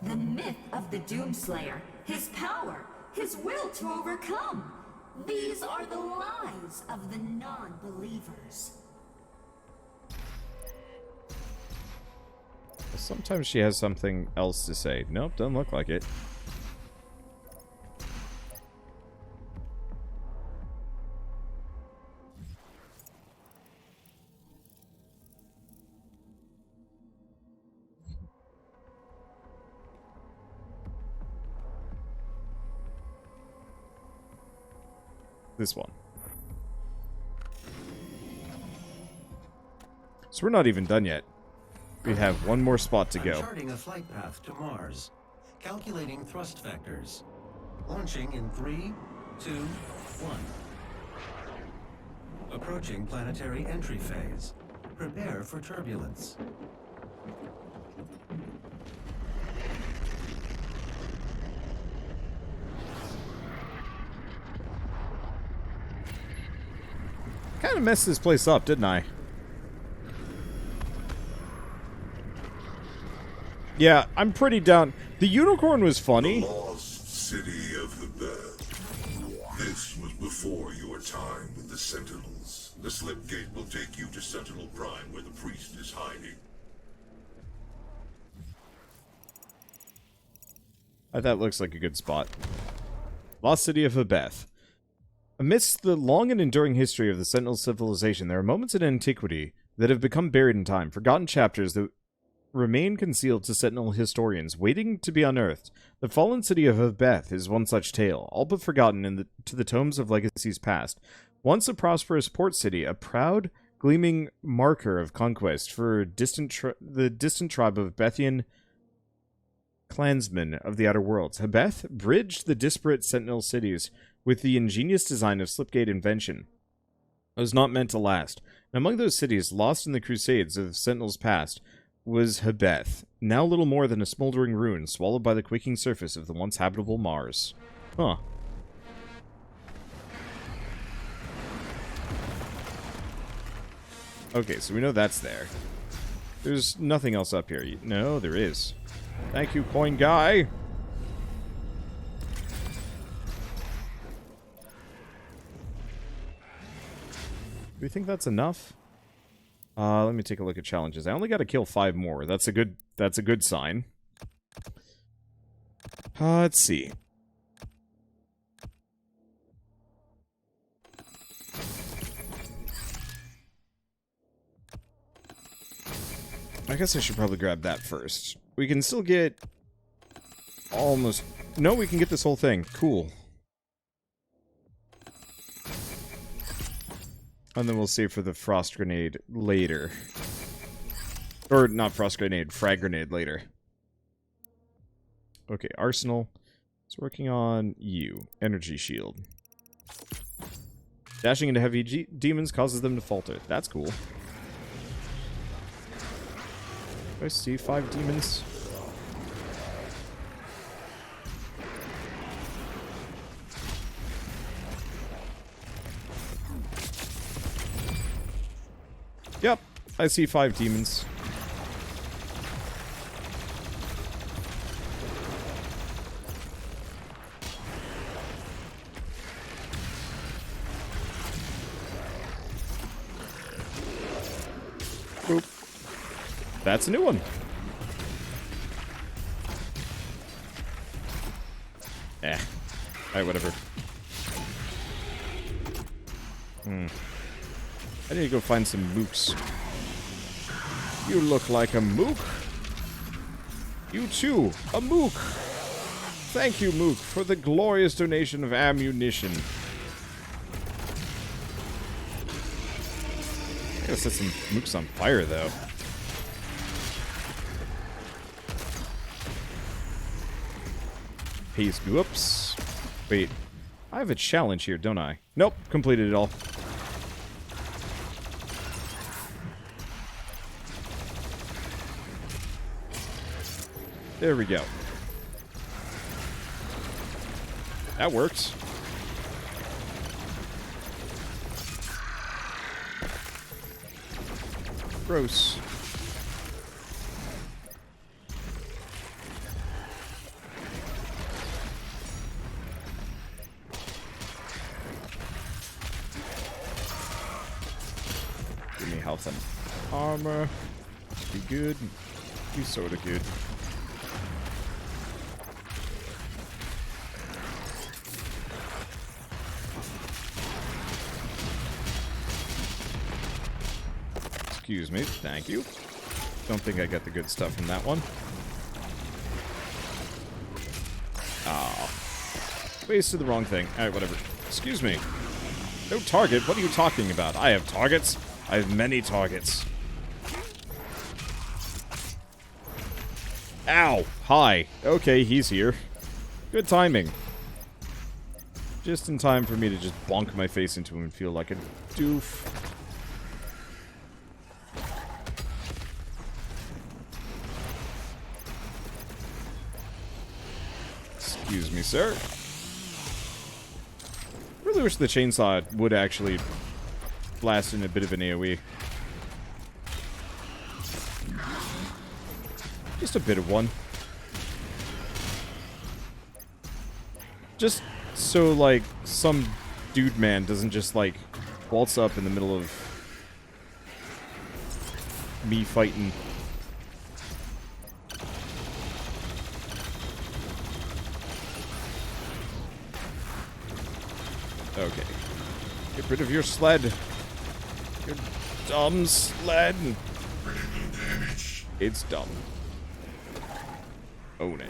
The myth of the Doomslayer, his power, his will to overcome. These are the lies of the non-believers. Sometimes she has something else to say. Nope, doesn't look like it. This one. So we're not even done yet. We have one more spot to go. Charting a flight path to Mars. Calculating thrust vectors. Launching in 3, 2, 1. Approaching planetary entry phase. Prepare for turbulence. Kind of messed this place up, didn't I? Yeah, I'm pretty down. The unicorn was funny. The lost city of the Beth. This was before your time with the Sentinels. The slip gate will take you to Sentinel Prime, where the priest is hiding. That looks like a good spot. Lost city of Hebeth. Amidst the long and enduring history of the Sentinel civilization, there are moments in antiquity that have become buried in time, forgotten chapters that remain concealed to Sentinel historians, waiting to be unearthed. The fallen city of Hebeth is one such tale, all but forgotten to the tomes of legacies past. Once a prosperous port city, a proud, gleaming marker of conquest for the distant tribe of Bethian clansmen of the outer worlds. Hebeth bridged the disparate Sentinel cities with the ingenious design of slipgate invention. It was not meant to last. And among those cities lost in the crusades of Sentinels past was Hebeth, now little more than a smoldering ruin swallowed by the quaking surface of the once habitable Mars. Huh. Okay, so we know that's there. There's nothing else up here. No, there is. Thank you, coin guy! Do we think that's enough? Let me take a look at challenges. I only got to kill 5 more. That's a good sign. Let's see. I guess I should probably grab that first. We can still get almost... No, we can get this whole thing. Cool. And then we'll save for the frost grenade later. Or, not frost grenade, frag grenade later. Okay, arsenal. It's working on you. Energy shield. Dashing into heavy demons causes them to falter. That's cool. Do I see 5 demons? Yep, I see 5 demons. Boop. That's a new one. Alright, whatever. I need to go find some mooks. You look like a mook. You too, a mook. Thank you, mook, for the glorious donation of ammunition. I gotta set some mooks on fire, though. Paste. Whoops. Wait. I have a challenge here, don't I? Nope. Completed it all. There we go. That works. Gross. health and armor. Be good. Be sorta good. Excuse me, thank you. Don't think I got the good stuff from that one. Ah. Wasted the wrong thing. Alright, whatever. Excuse me. No target? What are you talking about? I have targets. I have many targets. Ow! Hi. Okay, he's here. Good timing. Just in time for me to just bonk my face into him and feel like a doof. Excuse me, sir. Really wish the chainsaw would actually blast in a bit of an AoE. Just a bit of one. Just so, like, some dude man doesn't just, like, waltz up in the middle of me fighting. Okay. Get rid of your sled. Your dumb sled. It's dumb. Own it.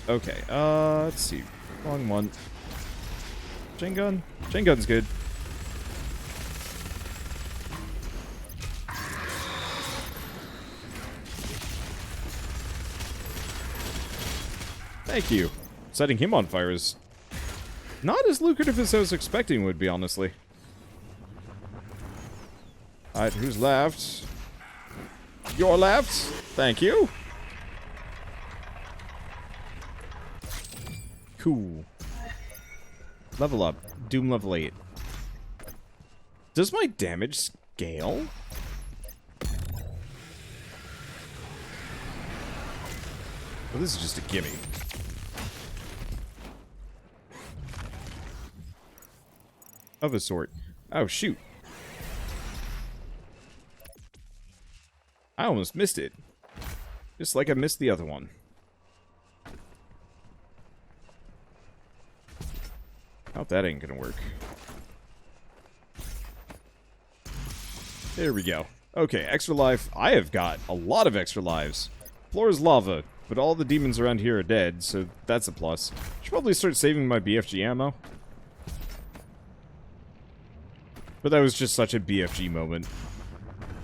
Okay, let's see. Wrong one. Chain gun? Chain gun's good. Thank you. Setting him on fire is not as lucrative as I was expecting would be, honestly. Alright, who's left? You're left. Thank you. Cool. Level up. Doom level 8. Does my damage scale? Well, this is just a gimme. Of a sort. Oh, shoot. I almost missed it. Just like I missed the other one. Doubt that ain't gonna work. There we go. Okay, extra life. I have got a lot of extra lives. Floor is lava, but all the demons around here are dead, so that's a plus. Should probably start saving my BFG ammo. But that was just such a BFG moment.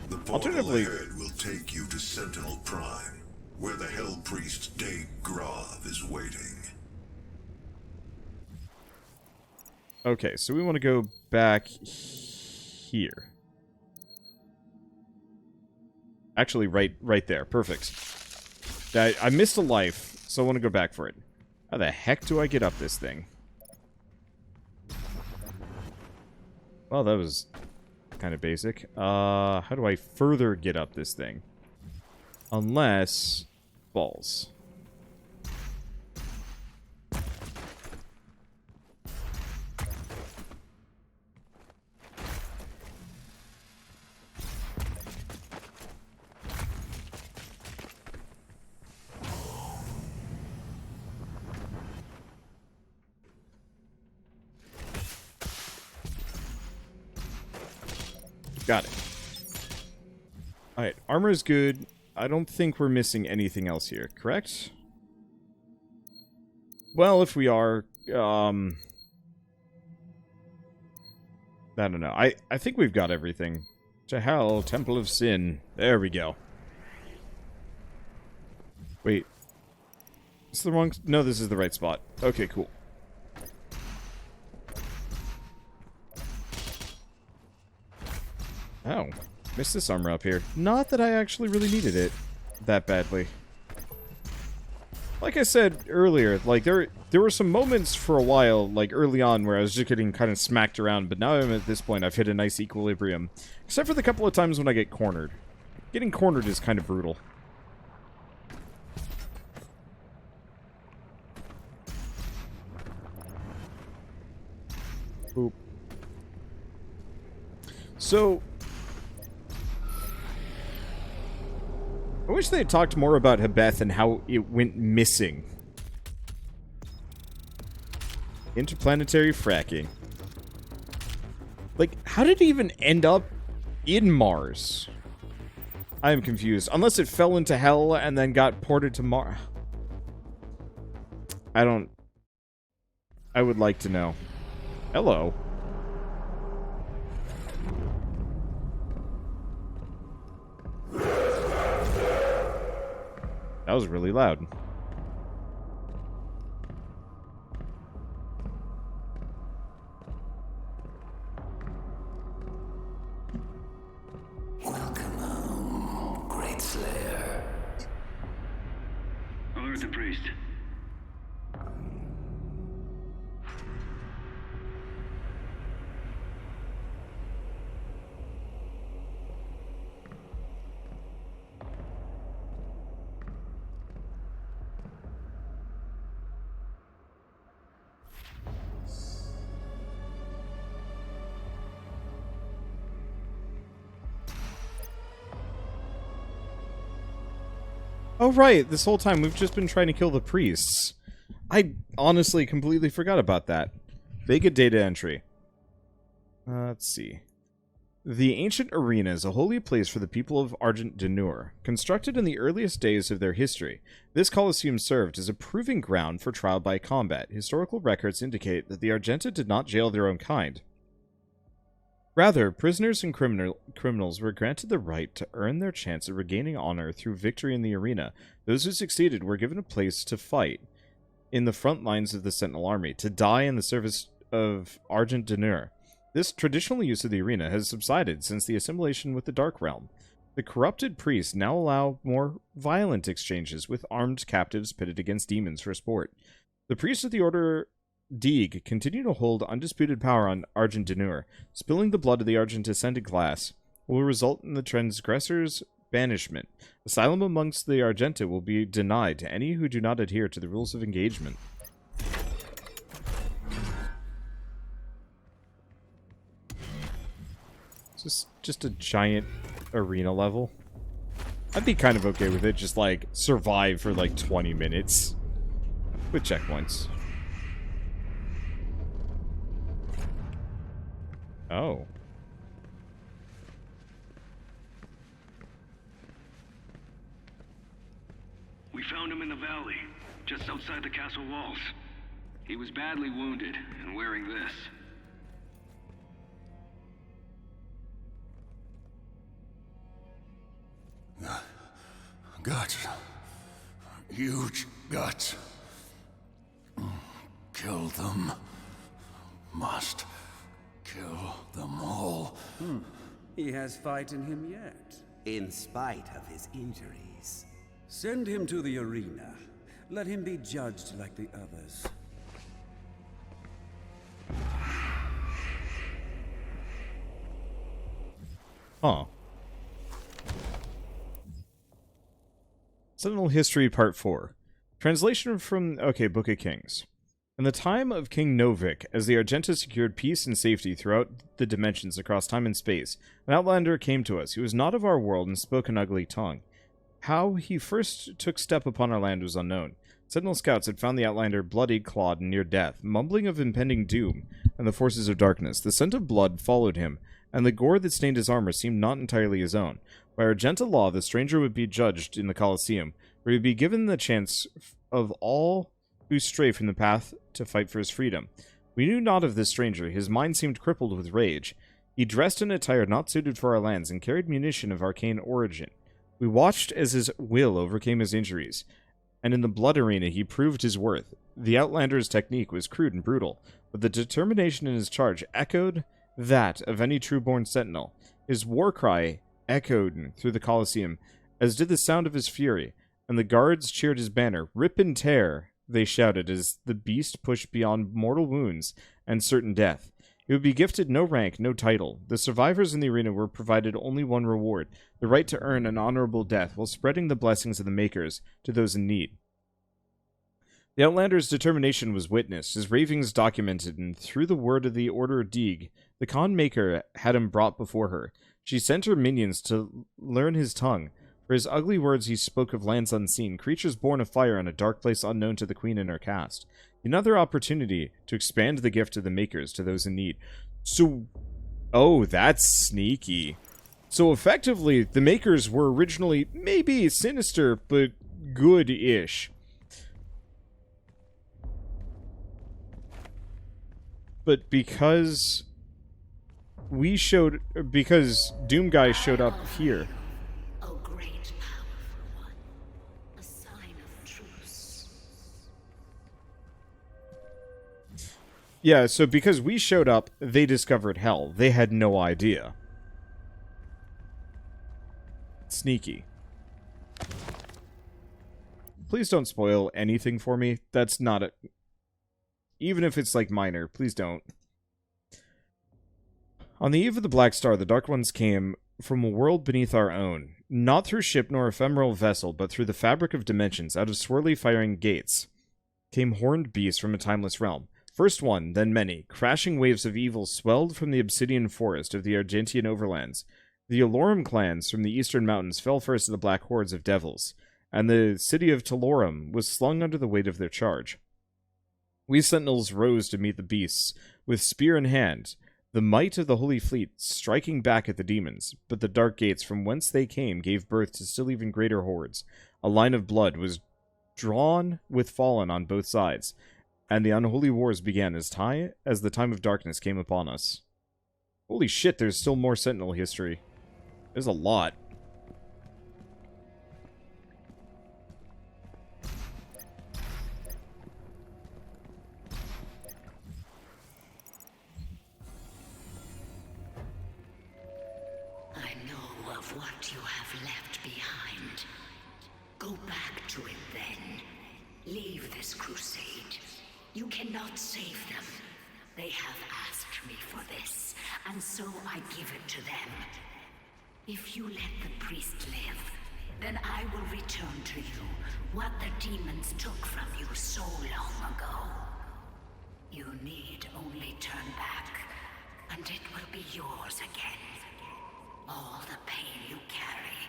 The portal ahead will take you to Sentinel Prime, where the Hell Priest Dave Grav is waiting. Okay, so we want to go back here. Actually, right there. Perfect. I missed a life, so I want to go back for it. How the heck do I get up this thing? Well, that was kind of basic. How do I further get up this thing? Unless... balls. Got it. Alright, armor is good. I don't think we're missing anything else here, correct? Well, if we are, I don't know. I think we've got everything. To hell, Temple of Sin. There we go. Wait. Is this the wrong... No, this is the right spot. Okay, cool. Oh, missed this armor up here. Not that I actually really needed it that badly. Like I said earlier, like there were some moments for a while, like early on, where I was just getting kind of smacked around, but now I'm at this point, I've hit a nice equilibrium. Except for the couple of times when I get cornered. Getting cornered is kind of brutal. Oop. So... wish they had talked more about Hebeth and how it went missing. Interplanetary fracking. Like, how did it even end up in Mars? I am confused. Unless it fell into hell and then got ported to Mars. I would like to know. Hello. That was really loud. Welcome home, Great Slayer. Alert the priest. Oh, right. This whole time we've just been trying to kill the priests. I honestly completely forgot about that. Vega data entry. Let's see. The ancient arena is a holy place for the people of Argent Denur. Constructed in the earliest days of their history, this Colosseum served as a proving ground for trial by combat. Historical records indicate that the Argenta did not jail their own kind. Rather, prisoners and criminals were granted the right to earn their chance of regaining honor through victory in the arena. Those who succeeded were given a place to fight in the front lines of the Sentinel army, to die in the service of Argent Denur. This traditional use of the arena has subsided since the assimilation with the Dark Realm. The corrupted priests now allow more violent exchanges with armed captives pitted against demons for sport. The priests of the Order Deeg continue to hold undisputed power on Argent Denur. Spilling the blood of the Argent Ascended class will result in the transgressor's banishment. Asylum amongst the Argenta will be denied to any who do not adhere to the rules of engagement. Is this just a giant arena level? I'd be kind of okay with it, just like survive for like 20 minutes with checkpoints. Oh. We found him in the valley, just outside the castle walls. He was badly wounded and wearing this. Guts. Huge guts. Kill them. Must kill them all. He has fight in him yet. In spite of his injuries. Send him to the arena. Let him be judged like the others. Huh. Sentinel History Part 4. Translation from, Book of Kings. In the time of King Novik, as the Argenta secured peace and safety throughout the dimensions across time and space, an outlander came to us. He was not of our world and spoke an ugly tongue. How he first took step upon our land was unknown. Sentinel scouts had found the outlander bloodied, clawed, and near death, mumbling of impending doom and the forces of darkness. The scent of blood followed him, and the gore that stained his armor seemed not entirely his own. By Argenta law, the stranger would be judged in the Colosseum, where he would be given the chance of all who stray from the path to fight for his freedom. We knew not of this stranger. His mind seemed crippled with rage. He dressed in attire not suited for our lands and carried munition of arcane origin. We watched as his will overcame his injuries, and in the blood arena he proved his worth. The Outlander's technique was crude and brutal, but the determination in his charge echoed that of any true-born sentinel. His war cry echoed through the Colosseum, as did the sound of his fury, and the guards cheered his banner. "Rip and tear," they shouted as the beast pushed beyond mortal wounds and certain death. He would be gifted no rank, no title. The survivors in the arena were provided only one reward, the right to earn an honorable death while spreading the blessings of the Makers to those in need. The Outlander's determination was witnessed, his ravings documented, and through the word of the Order Deeg, the Khan Maker had him brought before her. She sent her minions to learn his tongue, For his ugly words he spoke of lands unseen, creatures born of fire in a dark place unknown to the Queen and her cast. Another opportunity to expand the gift of the Makers to those in need. So, oh, that's sneaky. So effectively, the Makers were originally maybe sinister, but good-ish. But because Doom Guy showed up here. O great powerful one, a sign of truce. Yeah, so because we showed up, they discovered hell. They had no idea. Sneaky. Please don't spoil anything for me. That's not a... Even if it's, like, minor, please don't. On the eve of the Black Star, the Dark Ones came from a world beneath our own. Not through ship nor ephemeral vessel, but through the fabric of dimensions, out of swirly firing gates, came horned beasts from a timeless realm. First one, then many. Crashing waves of evil swelled from the obsidian forest of the Argentian overlands. The Alorum clans from the eastern mountains fell first to the black hordes of devils, and the city of Talorum was slung under the weight of their charge. We sentinels rose to meet the beasts, with spear in hand, the might of the Holy Fleet striking back at the demons, but the dark gates from whence they came gave birth to still even greater hordes. A line of blood was drawn with fallen on both sides, and the unholy wars began as the time of darkness came upon us. Holy shit, there's still more Sentinel history. There's a lot. I know of what you have left behind. Go back to it then. Leave this crusade. You cannot save them. They have asked me for this, and so I give it to them. If you let the priest live, then I will return to you what the demons took from you so long ago. You need only turn back, and it will be yours again. All the pain you carry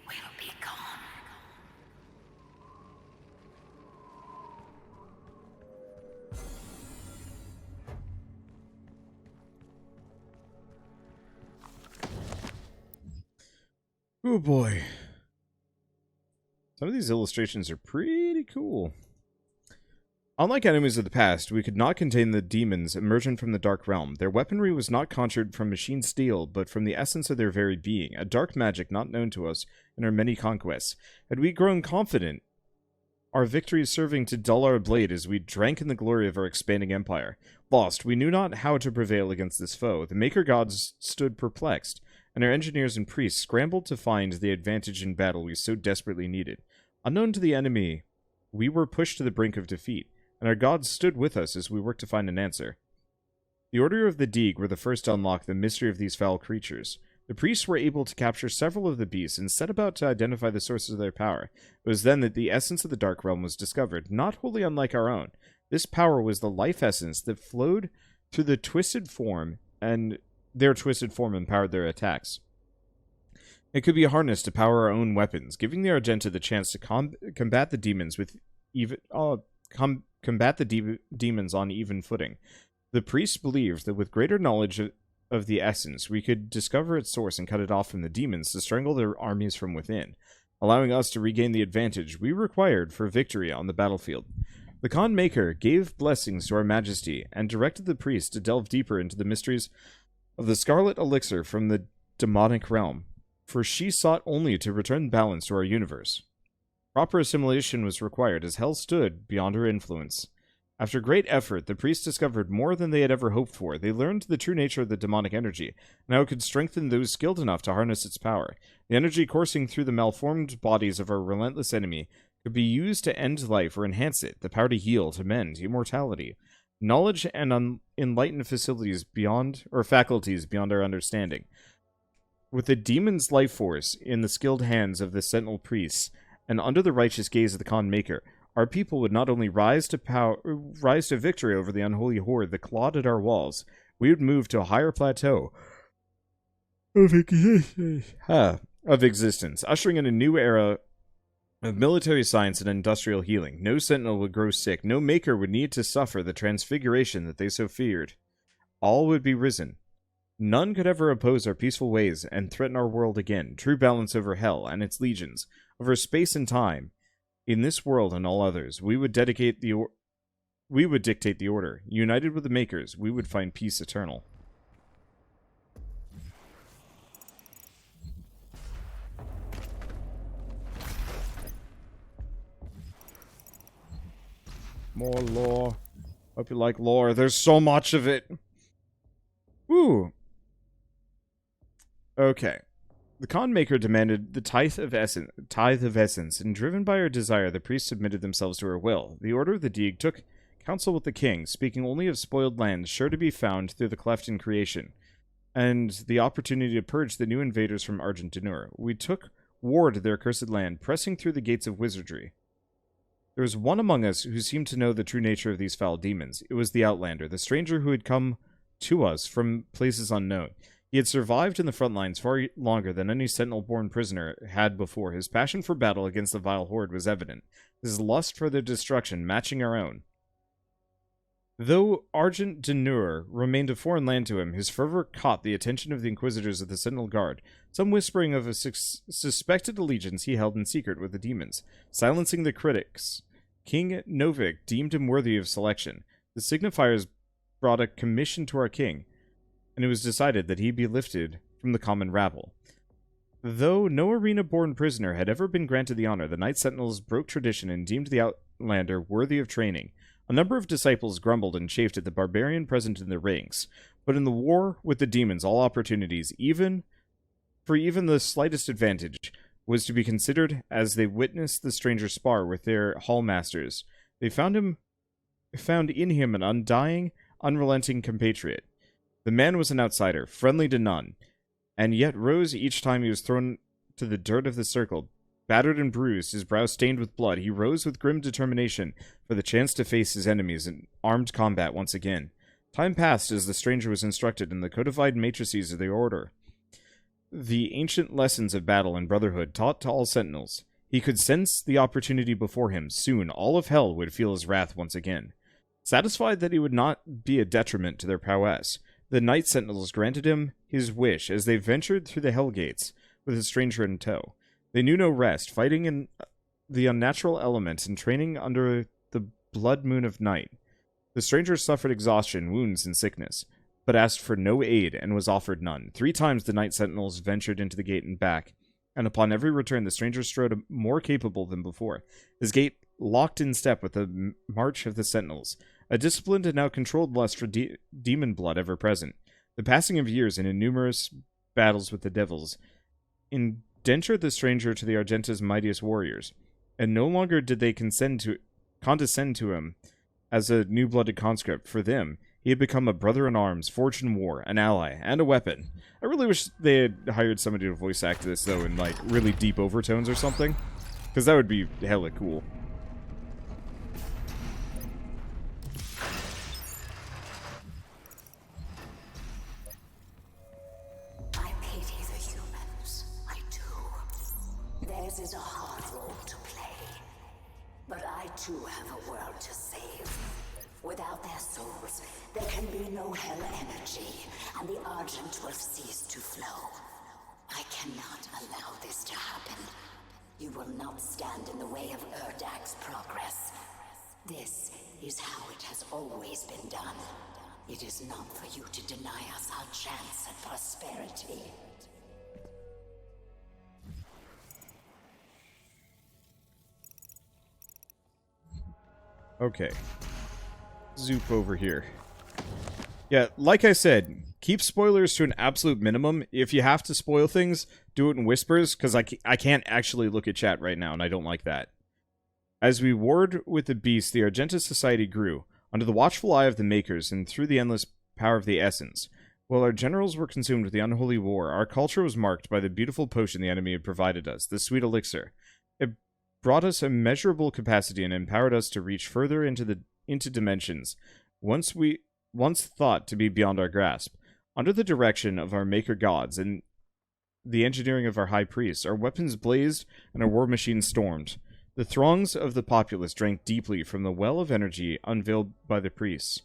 will be gone. Oh boy. Some of these illustrations are pretty cool. Unlike enemies of the past, we could not contain the demons emergent from the Dark Realm. Their weaponry was not conjured from machine steel, but from the essence of their very being, a dark magic not known to us in our many conquests. Had we grown confident, our victories serving to dull our blade as we drank in the glory of our expanding empire. Lost, we knew not how to prevail against this foe. The Maker Gods stood perplexed, and our engineers and priests scrambled to find the advantage in battle we so desperately needed. Unknown to the enemy, we were pushed to the brink of defeat, and our gods stood with us as we worked to find an answer. The Order of the Deeg were the first to unlock the mystery of these foul creatures. The priests were able to capture several of the beasts and set about to identify the sources of their power. It was then that the essence of the Dark Realm was discovered, not wholly unlike our own. This power was the life essence that flowed through the twisted form, and their twisted form empowered their attacks. It could be harnessed to power our own weapons, giving the Argenta the chance to combat the demons with demons on even footing. The priests believed that with greater knowledge of the essence, we could discover its source and cut it off from the demons to strangle their armies from within, allowing us to regain the advantage we required for victory on the battlefield. The Khan Maker gave blessings to our majesty and directed the priests to delve deeper into the mysteries of the Scarlet Elixir from the demonic realm, for she sought only to return balance to our universe. Proper assimilation was required as hell stood beyond her influence. After great effort, the priests discovered more than they had ever hoped for. They learned the true nature of the demonic energy, and how it could strengthen those skilled enough to harness its power. The energy coursing through the malformed bodies of our relentless enemy could be used to end life or enhance it, the power to heal, to mend, immortality. Knowledge and enlightened faculties beyond our understanding. With the demon's life force in the skilled hands of the Sentinel priests, and under the righteous gaze of the Khan Maker, our people would not only rise to victory over the unholy horde that clawed at our walls, we would move to a higher plateau of existence, ushering in a new era of military science and industrial healing. No sentinel would grow sick, no maker would need to suffer the transfiguration that they so feared. All would be risen. None could ever oppose our peaceful ways and threaten our world again. True balance over hell and its legions, over space and time. In this world and all others, we would dictate the order. United with the makers, we would find peace eternal. More lore. Hope you like lore. There's so much of it. Woo. Okay. The con maker demanded the tithe of essence, and driven by her desire, the priests submitted themselves to her will. The Order of the Deeg took counsel with the king, speaking only of spoiled lands sure to be found through the cleft in creation, and the opportunity to purge the new invaders from Argent Denur. We took war to their cursed land, pressing through the gates of wizardry. There was one among us who seemed to know the true nature of these foul demons. It was the Outlander, the stranger who had come to us from places unknown. He had survived in the front lines far longer than any Sentinel-born prisoner had before. His passion for battle against the vile horde was evident, his lust for their destruction matching our own. Though Argent Denur remained a foreign land to him, his fervor caught the attention of the Inquisitors of the Sentinel Guard, some whispering of a suspected allegiance he held in secret with the demons. Silencing the critics, King Novik deemed him worthy of selection. The signifiers brought a commission to our king, and it was decided that he be lifted from the common rabble. Though no arena-born prisoner had ever been granted the honor, the Knight Sentinels broke tradition and deemed the Outlander worthy of training. A number of disciples grumbled and chafed at the barbarian present in their ranks, but in the war with the demons, all opportunities, even the slightest advantage, was to be considered as they witnessed the stranger spar with their hallmasters. They found in him an undying, unrelenting compatriot. The man was an outsider, friendly to none, and yet rose each time he was thrown to the dirt of the circle. Battered and bruised, his brow stained with blood, he rose with grim determination for the chance to face his enemies in armed combat once again. Time passed as the stranger was instructed in the codified matrices of the Order, the ancient lessons of battle and brotherhood taught to all sentinels. He could sense the opportunity before him. Soon, all of hell would feel his wrath once again. Satisfied that he would not be a detriment to their prowess, the Knight Sentinels granted him his wish as they ventured through the hell gates with the stranger in tow. They knew no rest, fighting in the unnatural elements and training under the blood moon of night. The stranger suffered exhaustion, wounds, and sickness, but asked for no aid and was offered none. 3 times the Knight Sentinels ventured into the gate and back, and upon every return the stranger strode more capable than before. His gait locked in step with the march of the Sentinels, a disciplined and now controlled lust for demon blood ever present. The passing of years and numerous battles with the devils indentured the stranger to the Argenta's mightiest warriors, and no longer did they condescend to him as a new-blooded conscript. For them, he had become a brother in arms, forged in war, an ally, and a weapon. I really wish they had hired somebody to voice act this, though, in, like, really deep overtones or something, because that would be hella cool. I pity the humans. I do. Theirs is a hard role to play. But I too have a world to save. Without their souls, there can be no hell energy, and the Argent will cease to flow. I cannot allow this to happen. You will not stand in the way of Erdak's progress. This is how it has always been done. It is not for you to deny us our chance at prosperity. Okay. Zoop over here. Yeah, like I said, keep spoilers to an absolute minimum. If you have to spoil things, do it in whispers, because I can't actually look at chat right now, and I don't like that. As we warred with the beast, the Argenta society grew, under the watchful eye of the Makers, and through the endless power of the Essence. While our generals were consumed with the unholy war, our culture was marked by the beautiful potion the enemy had provided us, the sweet elixir. It brought us immeasurable capacity and empowered us to reach further into dimensions, once thought to be beyond our grasp. Under the direction of our maker gods and the engineering of our high priests. Our weapons blazed and our war machines stormed. The throngs of the populace drank deeply from the well of energy unveiled by the priests.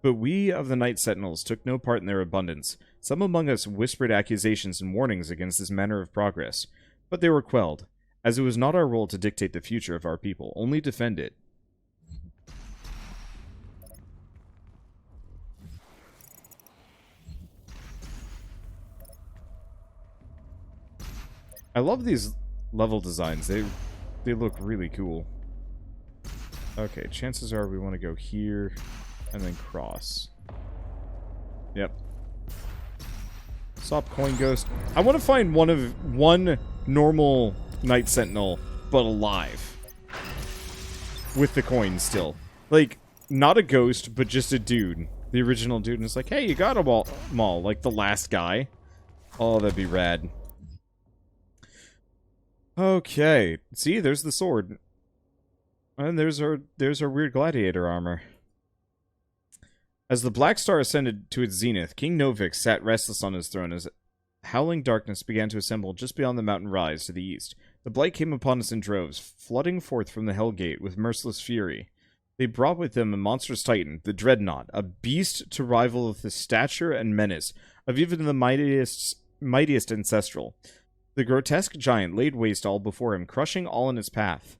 But we of the Night Sentinels took no part in their abundance. Some among us whispered accusations and warnings against this manner of progress, but they were quelled, as it was not our role to dictate the future of our people, only defend it. I love these level designs. They look really cool. Okay, chances are we want to go here and then cross. Yep. Stop coin ghost. I want to find one normal Night Sentinel, but alive. With the coin still. Like, not a ghost, but just a dude. The original dude. And it's like, hey, you got them all. Like the last guy. Oh, that'd be rad. Okay. See, there's the sword. And there's our weird gladiator armor. As the Black Star ascended to its zenith, King Novik sat restless on his throne as howling darkness began to assemble just beyond the mountain rise to the east. The blight came upon us in droves, flooding forth from the Hellgate with merciless fury. They brought with them a monstrous titan, the Dreadnought, a beast to rival with the stature and menace of even the mightiest ancestral. The grotesque giant laid waste all before him, crushing all in its path.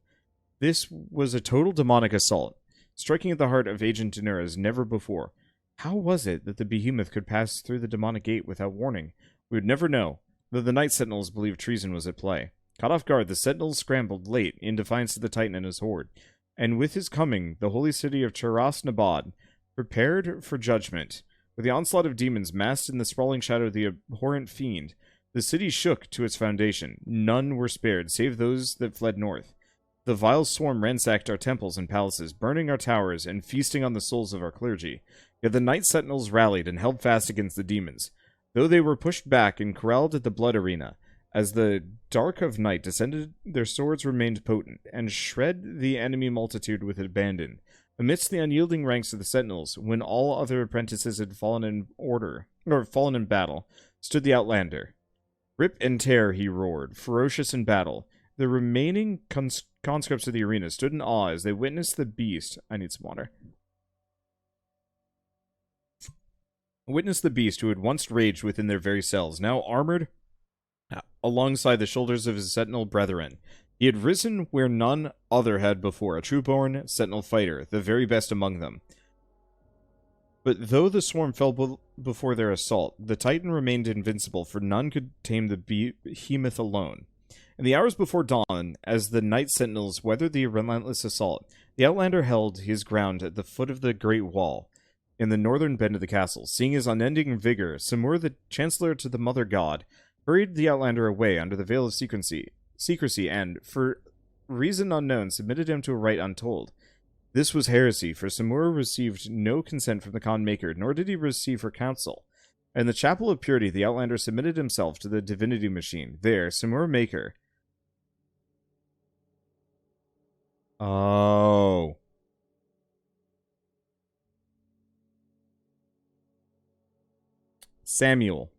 This was a total demonic assault, striking at the heart of Agent Denura as never before. How was it that the behemoth could pass through the demonic gate without warning? We would never know, though the Night Sentinels believed treason was at play. Caught off guard, the Sentinels scrambled late in defiance of the Titan and his horde, and with his coming, the holy city of Taras Nabad prepared for judgment. With the onslaught of demons massed in the sprawling shadow of the abhorrent fiend, the city shook to its foundation. None were spared, save those that fled north. The vile swarm ransacked our temples and palaces, burning our towers and feasting on the souls of our clergy. Yet the Night Sentinels rallied and held fast against the demons, though they were pushed back and corralled at the blood arena. As the dark of night descended, their swords remained potent, and shred the enemy multitude with abandon. Amidst the unyielding ranks of the Sentinels, when all other apprentices had fallen in battle, stood the Outlander. Rip and tear, he roared, ferocious in battle. The remaining conscripts of the arena stood in awe as they witnessed the beast. I need some water. Witnessed the beast who had once raged within their very cells, now armored alongside the shoulders of his sentinel brethren. He had risen where none other had before, a true-born sentinel fighter, the very best among them. But though the swarm fell before their assault, the Titan remained invincible, for none could tame the behemoth alone. In the hours before dawn, as the Night Sentinels weathered the relentless assault, the Outlander held his ground at the foot of the Great Wall, in the northern bend of the castle. Seeing his unending vigor, Samur, the Chancellor to the Mother God, hurried the Outlander away under the veil of secrecy and, for reason unknown, submitted him to a rite untold. This was heresy, for Samur received no consent from the Khan Maker, nor did he receive her counsel. In the Chapel of Purity, the Outlander submitted himself to the divinity machine. There, Samur Maker... Oh... Samuel.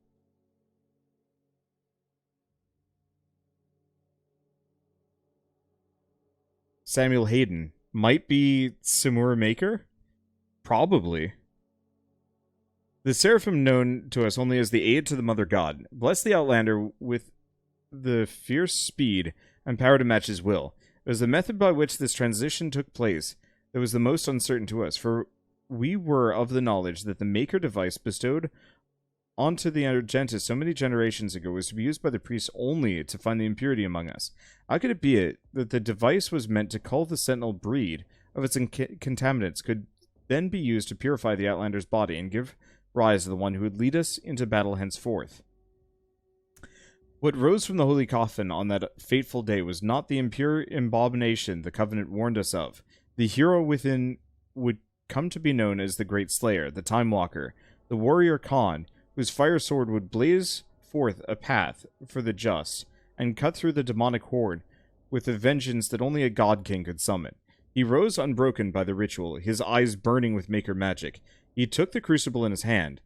Samuel Hayden. Might be Samura Maker? Probably. The Seraphim known to us only as the aid to the Mother God. Bless the Outlander with the fierce speed and power to match his will. It was the method by which this transition took place that was the most uncertain to us, for we were of the knowledge that the Maker device bestowed onto the Argentus so many generations ago was to be used by the priests only to find the impurity among us. How could it be that the device was meant to cull the sentinel breed of its contaminants could then be used to purify the Outlander's body and give rise to the one who would lead us into battle henceforth? What rose from the holy coffin on that fateful day was not the impure abomination the Covenant warned us of. The hero within would come to be known as the Great Slayer, the Time Walker, the warrior Khan, whose fire sword would blaze forth a path for the just, and cut through the demonic horde with a vengeance that only a god king could summon. He rose unbroken by the ritual, his eyes burning with Maker magic. He took the crucible in his hand,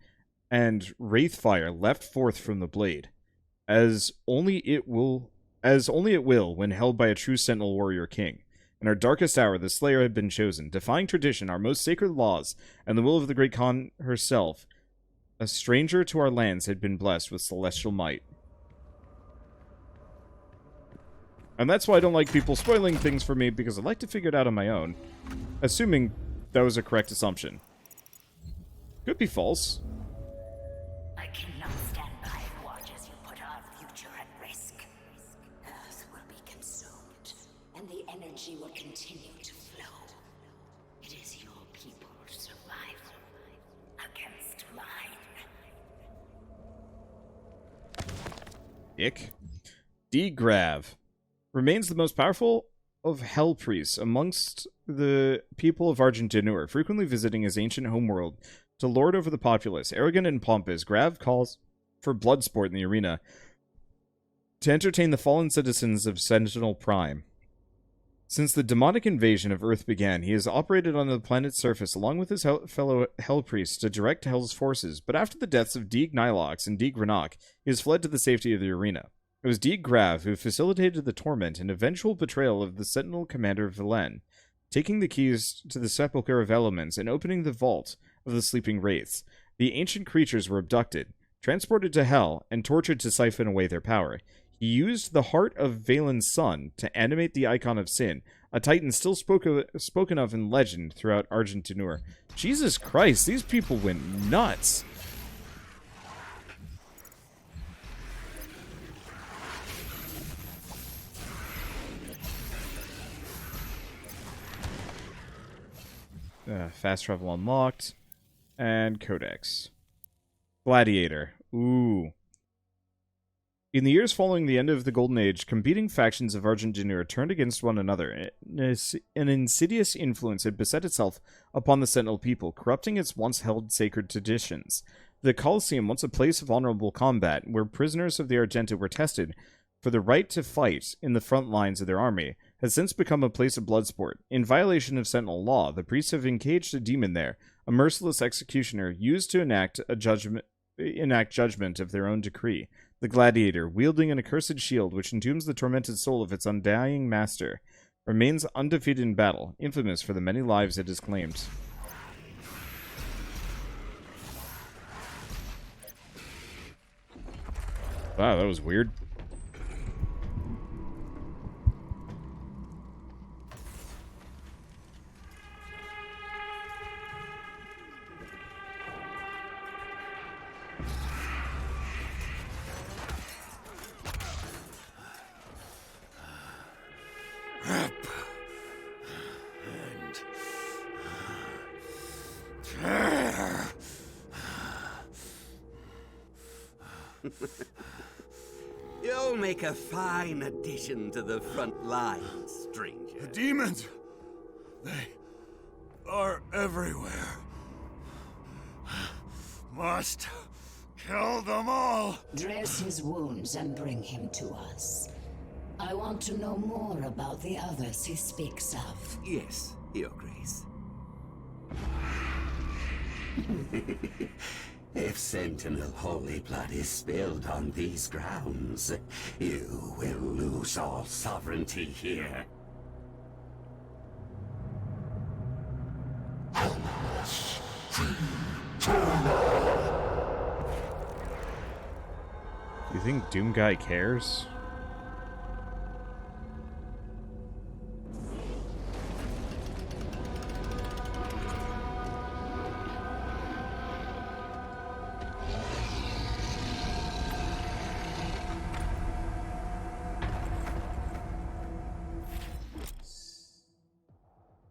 and wraith fire leapt forth from the blade. as only it will when held by a true Sentinel warrior king. In our darkest hour, the Slayer had been chosen, defying tradition, our most sacred laws, and the will of the Great Khan herself. A stranger to our lands had been blessed with celestial might. And that's why I don't like people spoiling things for me, because I like to figure it out on my own. Assuming that was a correct assumption. Could be false. I cannot stand by and watch as you put our future at risk. Earth will be consumed, and the energy will continue to flow. It is your people's survival against mine. Ick. D-Grav remains the most powerful of hell priests amongst the people of Argentinur, frequently visiting his ancient homeworld to lord over the populace. Arrogant and pompous, Grav calls for blood sport in the arena to entertain the fallen citizens of Sentinel Prime. Since the demonic invasion of Earth began, he has operated on the planet's surface along with his fellow hell priests to direct Hell's forces, but after the deaths of Deeg Nylox and Deeg Renok, he has fled to the safety of the arena. It was Deeg Grav who facilitated the torment and eventual betrayal of the Sentinel commander Velen, taking the keys to the Sepulchre of Elements and opening the vault of the sleeping wraiths. The ancient creatures were abducted, transported to Hell, and tortured to siphon away their power. He used the heart of Valen's son to animate the Icon of Sin, a titan still spoken of in legend throughout Argentinur. Jesus Christ, these people went nuts! Fast travel unlocked. And Codex. Gladiator. Ooh. In the years following the end of the Golden Age, competing factions of Argentinur turned against one another. An insidious influence had beset itself upon the Sentinel people, corrupting its once-held sacred traditions. The Colosseum, once a place of honorable combat, where prisoners of the Argenta were tested for the right to fight in the front lines of their army, has since become a place of bloodsport. In violation of Sentinel law, the priests have encaged a demon there, a merciless executioner used to enact judgment of their own decree. The Gladiator, wielding an accursed shield which entombs the tormented soul of its undying master, remains undefeated in battle, infamous for the many lives it has claimed. Wow, that was weird. You'll make a fine addition to the front lines, stranger. The demons! They are everywhere. Must kill them all! Dress his wounds and bring him to us. I want to know more about the others he speaks of. Yes, Your Grace. If Sentinel holy blood is spilled on these grounds, you will lose all sovereignty here. You think Doom Guy cares?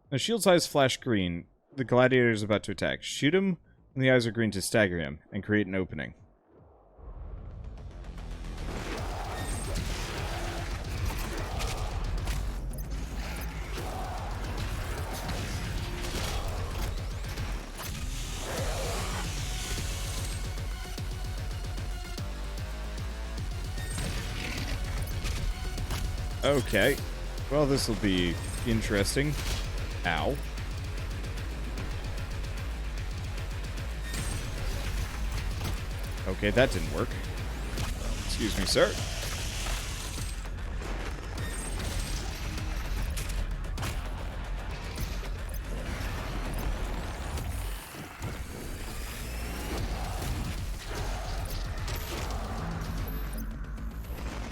The shield's eyes flash green. The gladiator is about to attack. Shoot him when the eyes are green to stagger him and create an opening. Okay. Well, this will be interesting. Ow. Okay, that didn't work. Excuse me, sir.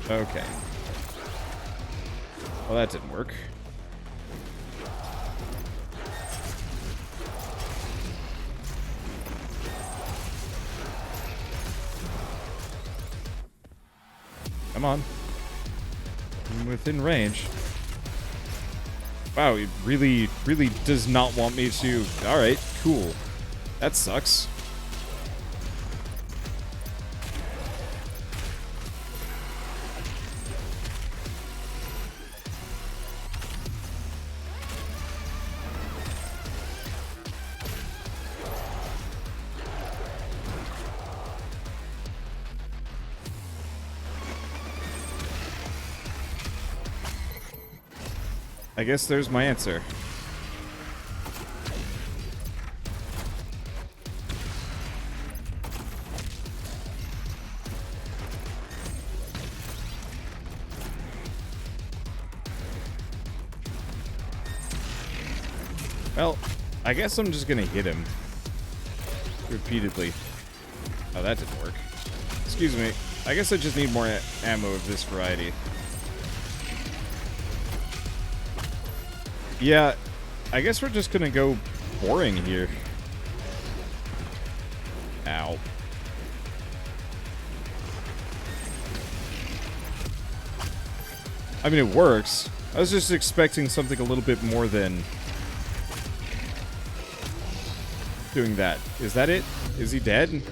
Okay. Well, that didn't work. Come on. I'm within range. Wow, it really does not want me to... Alright, cool. That sucks. I guess there's my answer. Well, I guess I'm just gonna hit him repeatedly. Oh, that didn't work. Excuse me. I guess I just need more ammo of this variety. Yeah, I guess we're just gonna go boring here. Ow. I mean, it works. I was just expecting something a little bit more than doing that. Is that it? Is he dead?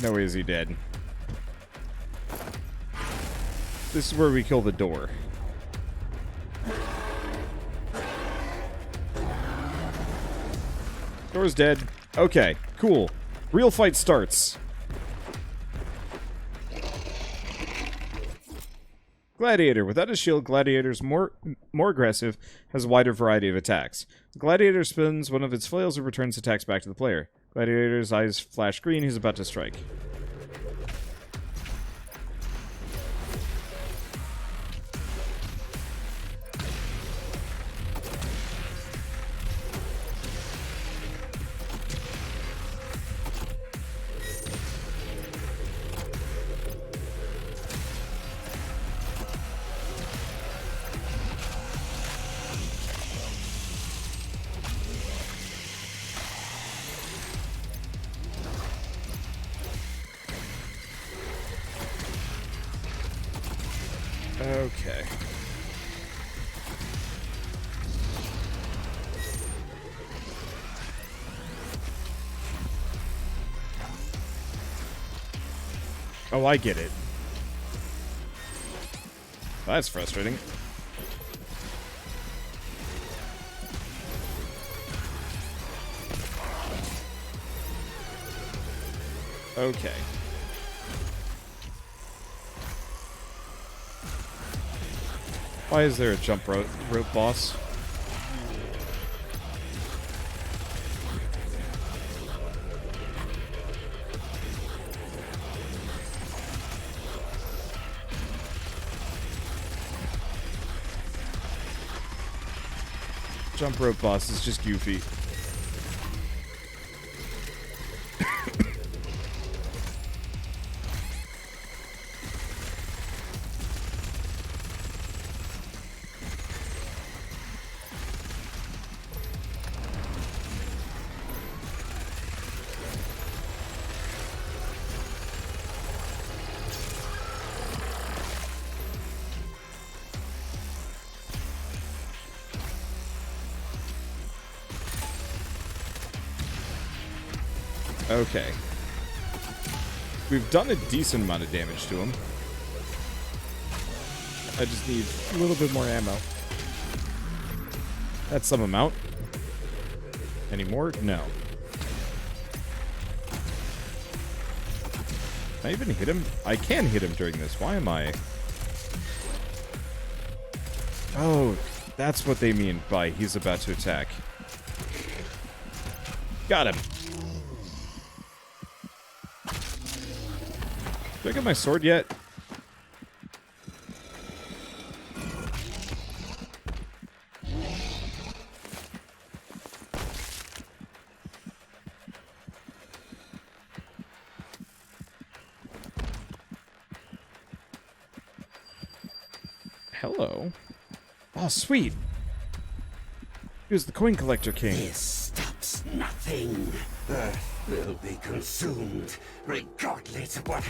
No, is he dead? This is where we kill the door. Door's dead. Okay, cool. Real fight starts. Gladiator. Without a shield, Gladiator's more aggressive, has a wider variety of attacks. The Gladiator spins one of its flails and returns attacks back to the player. Gladiator's eyes flash green. He's about to strike. Okay. Oh, I get it. That's frustrating. Okay. Why is there a jump rope boss? Jump rope boss is just goofy. Okay. We've done a decent amount of damage to him. I just need a little bit more ammo. That's some amount. Any more? No. Can I even hit him? I can hit him during this. Why am I... Oh, that's what they mean by he's about to attack. Got him. Did I get my sword yet? Hello. Oh, sweet. He was the coin collector king. This stops nothing. Earth will be consumed, regardless of what...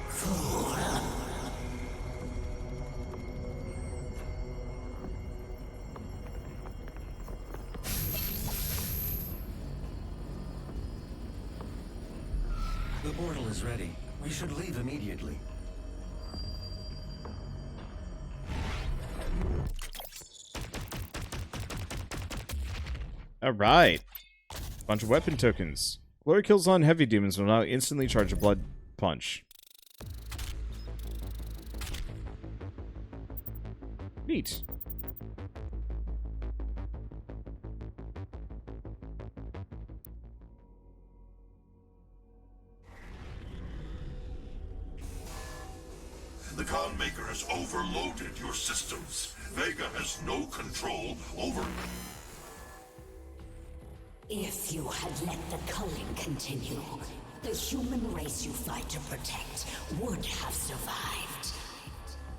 Fool. The portal is ready. We should leave immediately. Alright. Bunch of weapon tokens. Glory kills on heavy demons will now instantly charge a blood punch. Neat. The Khan Maker has overloaded your systems. Vega has no control over... If you had let the culling continue, the human race you fight to protect would have survived.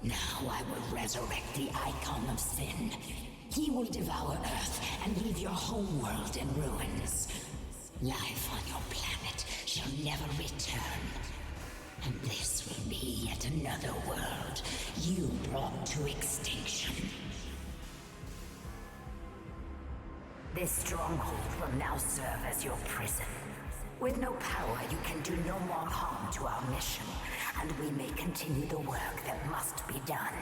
Now I will resurrect the Icon of Sin. He will devour Earth and leave your homeworld in ruins. Life on your planet shall never return. And this will be yet another world you brought to extinction. This stronghold will now serve as your prison. With no power, you can do no more harm to our mission, and we may continue the work that must be done.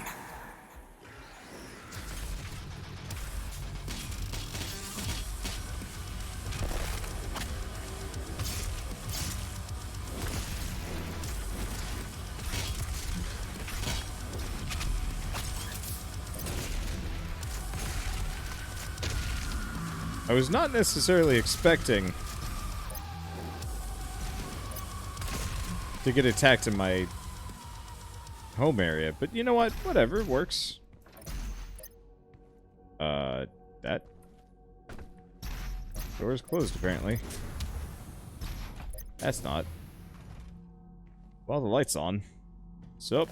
I was not necessarily expecting to get attacked in my home area, but you know what? Whatever, it works. That door is closed apparently. That's not. Well, the light's on. So.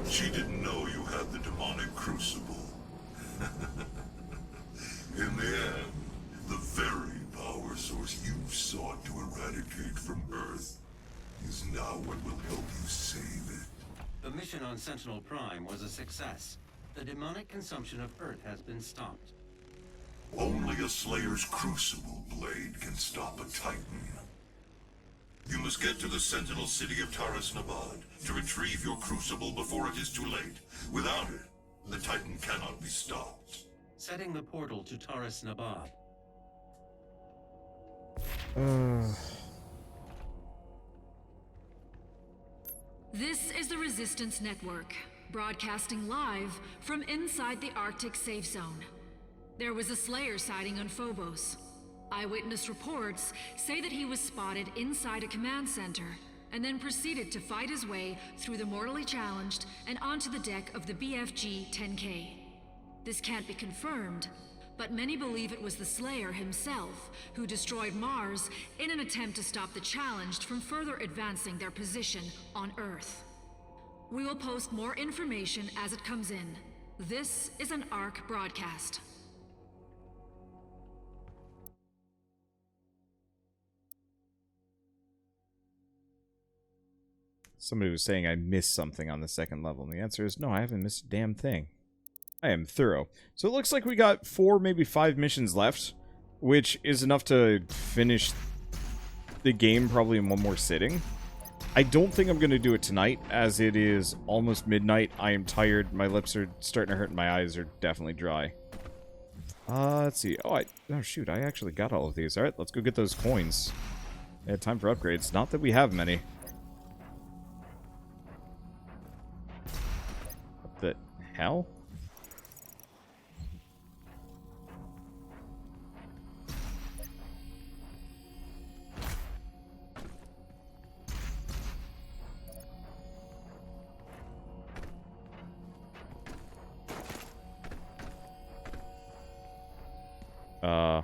She didn't know you had the demonic crucible. In the end, the very power source you sought to eradicate from Earth is now what will help you save it. The mission on Sentinel Prime was a success. The demonic consumption of Earth has been stopped. Only a Slayer's Crucible blade can stop a Titan. You must get to the Sentinel city of Taras Nabad to retrieve your Crucible before it is too late. Without it, the Titan cannot be stopped. Setting the portal to Taras Nabad. This is the Resistance Network, broadcasting live from inside the Arctic safe zone. There was a Slayer sighting on Phobos. Eyewitness reports say that he was spotted inside a command center, and then proceeded to fight his way through the mortally challenged and onto the deck of the BFG-10K. This can't be confirmed, but many believe it was the Slayer himself who destroyed Mars in an attempt to stop the challenged from further advancing their position on Earth. We will post more information as it comes in. This is an ARC broadcast. Somebody was saying I missed something on the second level, and the answer is no, I haven't missed a damn thing. I am thorough. So it looks like we got 4, maybe 5 missions left, which is enough to finish the game probably in one more sitting. I don't think I'm going to do it tonight, as it is almost midnight. I am tired, my lips are starting to hurt, and my eyes are definitely dry. Let's see. Oh, shoot, I actually got all of these. Alright, let's go get those coins. Yeah, time for upgrades. Not that we have many. What the hell? I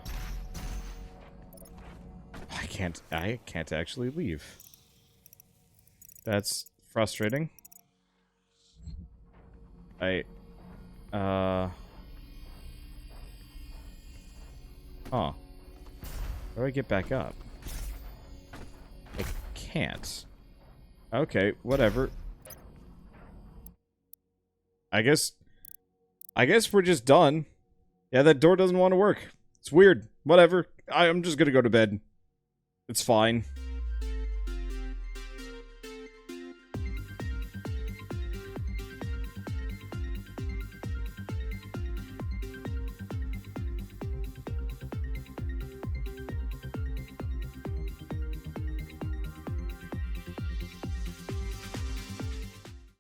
can't actually leave. That's frustrating. Huh. How do I get back up? I can't. Okay, whatever. I guess we're just done. Yeah, that door doesn't want to work. It's weird. Whatever. I'm just gonna go to bed. It's fine.